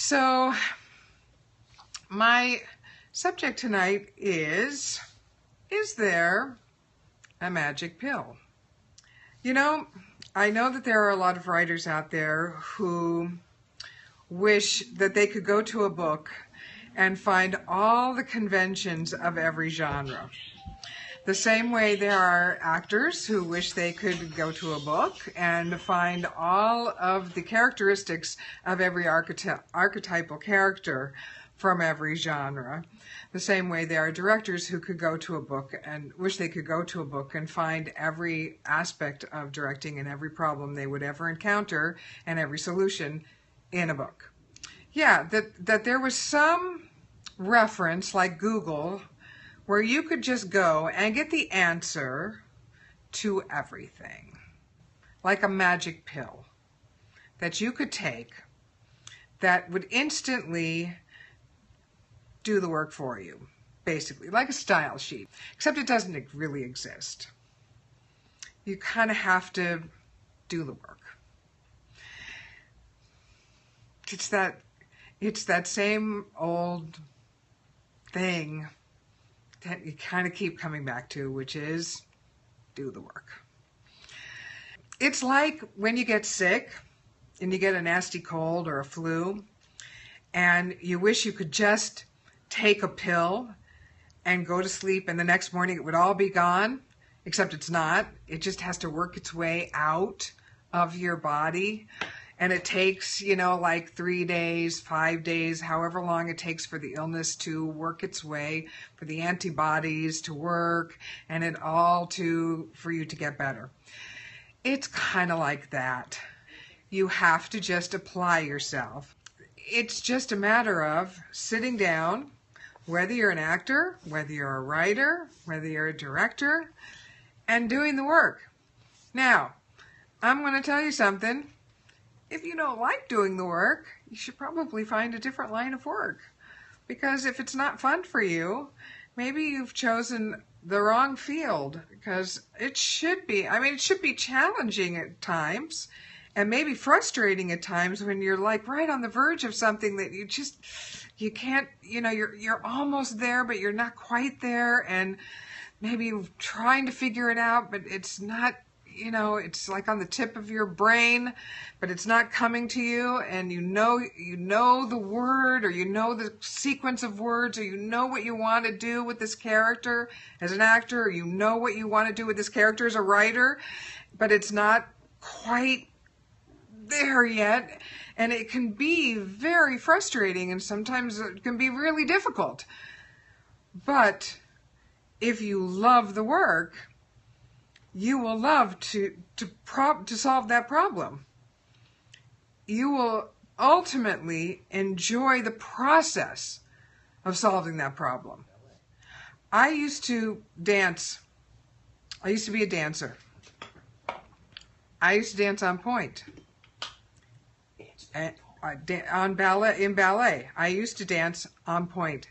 So my subject tonight is there a magic pill? You know, I know that there are a lot of writers out there who wish that they could go to a book and find all the conventions of every genre. The same way there are actors who wish they could go to a book and find all of the characteristics of every archetypal character from every genre. The same way there are directors who could go to a book and wish they could go to a book and find every aspect of directing and every problem they would ever encounter and every solution in a book. Yeah, that there was some reference like Google where you could just go and get the answer to everything, like a magic pill that you could take that would instantly do the work for you, basically, like a style sheet, except it doesn't really exist. You kind of have to do the work. It's that same old thing that you kind of keep coming back to, which is do the work. It's like when you get sick and you get a nasty cold or a flu and you wish you could just take a pill and go to sleep and the next morning it would all be gone, except it's not. It just has to work its way out of your body. And it takes, like 3 days, 5 days, however long it takes for the illness to work its way, for the antibodies to work, and for you to get better. It's kind of like that. You have to just apply yourself. It's just a matter of sitting down, whether you're an actor, whether you're a writer, whether you're a director, and doing the work. Now, I'm going to tell you something. If you don't like doing the work, you should probably find a different line of work. Because if it's not fun for you, maybe you've chosen the wrong field. Because it should be challenging at times and maybe frustrating at times when you're like right on the verge of something that you can't, you're almost there, but you're not quite there. And maybe you're trying to figure it out, but it's not, it's like on the tip of your brain, but it's not coming to you, and you know the word, or you know the sequence of words, or you know what you want to do with this character as an actor, or you know what you want to do with this character as a writer, but it's not quite there yet, and it can be very frustrating, and sometimes it can be really difficult. But if you love the work, you will love to solve that problem. You will ultimately enjoy the process of solving that problem. I used to dance. I used to be a dancer. I used to dance on pointe. In ballet. I used to dance on pointe.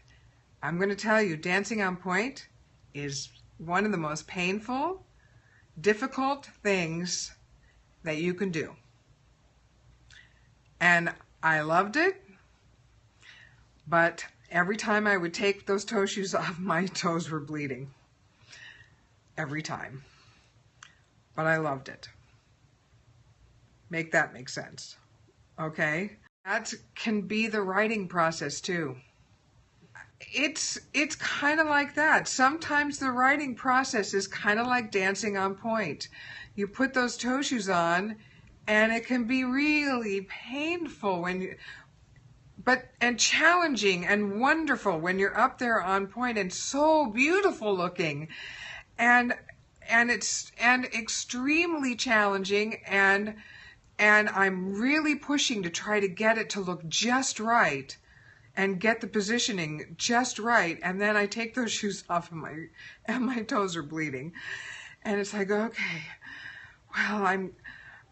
I'm going to tell you, dancing on pointe is one of the most painful, difficult things that you can do. And I loved it, but every time I would take those toe shoes off, my toes were bleeding. Every time. But I loved it. Make that make sense. Okay? That can be the writing process too. It's kind of like that. Sometimes the writing process is kind of like dancing on pointe. You put those toe shoes on, and it can be really painful and challenging and wonderful when you're up there on pointe, and so beautiful looking, and extremely challenging, and I'm really pushing to try to get it to look just right and get the positioning just right, and then I take those shoes off and my toes are bleeding. And it's like, okay, well,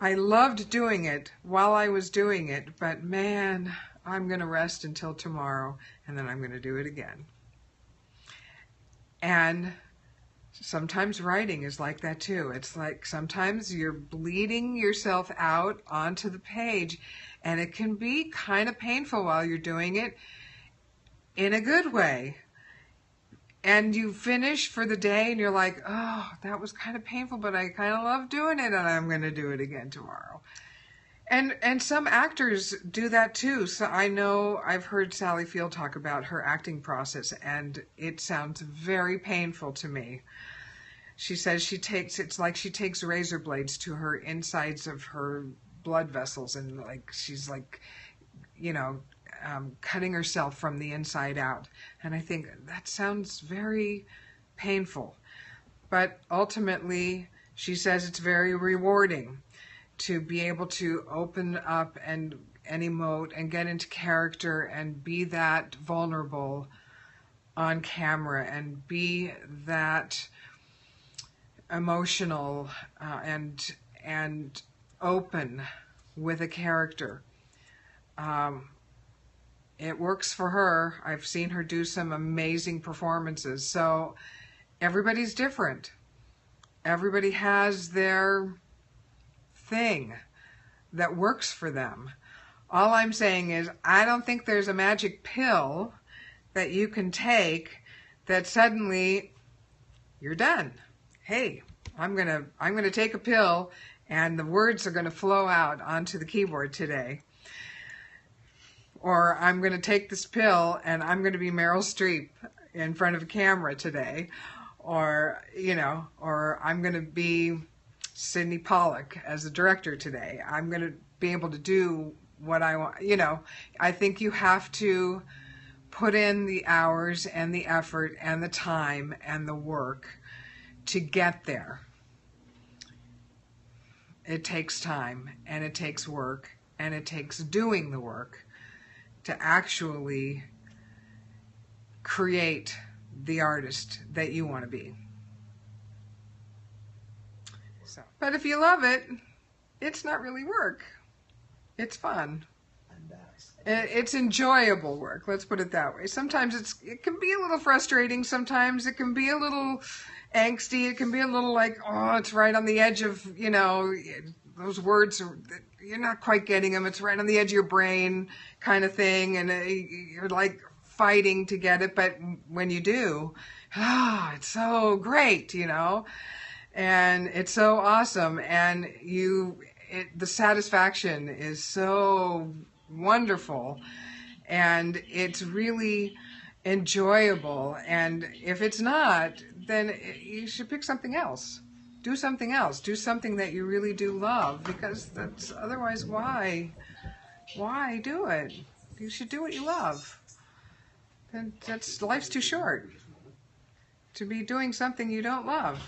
I loved doing it while I was doing it, but man, I'm going to rest until tomorrow, and then I'm going to do it again. And sometimes writing is like that too. It's like sometimes you're bleeding yourself out onto the page, And it can be kind of painful while you're doing it in a good way. And you finish for the day and you're like, oh, that was kind of painful, but I kind of love doing it, and I'm going to do it again tomorrow. And some actors do that too. So I know I've heard Sally Field talk about her acting process, and it sounds very painful to me. She says it's like she takes razor blades to her insides of her blood vessels, and like she's like, cutting herself from the inside out. And I think that sounds very painful. But ultimately, she says it's very rewarding to be able to open up and emote and get into character and be that vulnerable on camera and be that emotional and open with a character. It works for her. I've seen her do some amazing performances. So everybody's different. Everybody has their thing that works for them. All I'm saying is I don't think there's a magic pill that you can take that suddenly you're done. Hey, I'm gonna take a pill and the words are gonna flow out onto the keyboard today. Or I'm going to take this pill and I'm going to be Meryl Streep in front of a camera today. Or, or I'm going to be Sidney Pollack as a director today. I'm going to be able to do what I want. I think you have to put in the hours and the effort and the time and the work to get there. It takes time and it takes work and it takes doing the work to actually create the artist that you want to be. But if you love it, it's not really work. It's fun. It's enjoyable work, let's put it that way. Sometimes it can be a little frustrating. Sometimes it can be a little angsty. It can be a little like, oh, it's right on the edge of, those words are, you're not quite getting them. It's right on the edge of your brain kind of thing. And you're like fighting to get it. But when you do, it's so great, and it's so awesome. And the satisfaction is so wonderful. And it's really enjoyable. And if it's not, then you should pick something else. Do something else. Do something that you really do love, because that's otherwise why do it? You should do what you love. And life's too short to be doing something you don't love.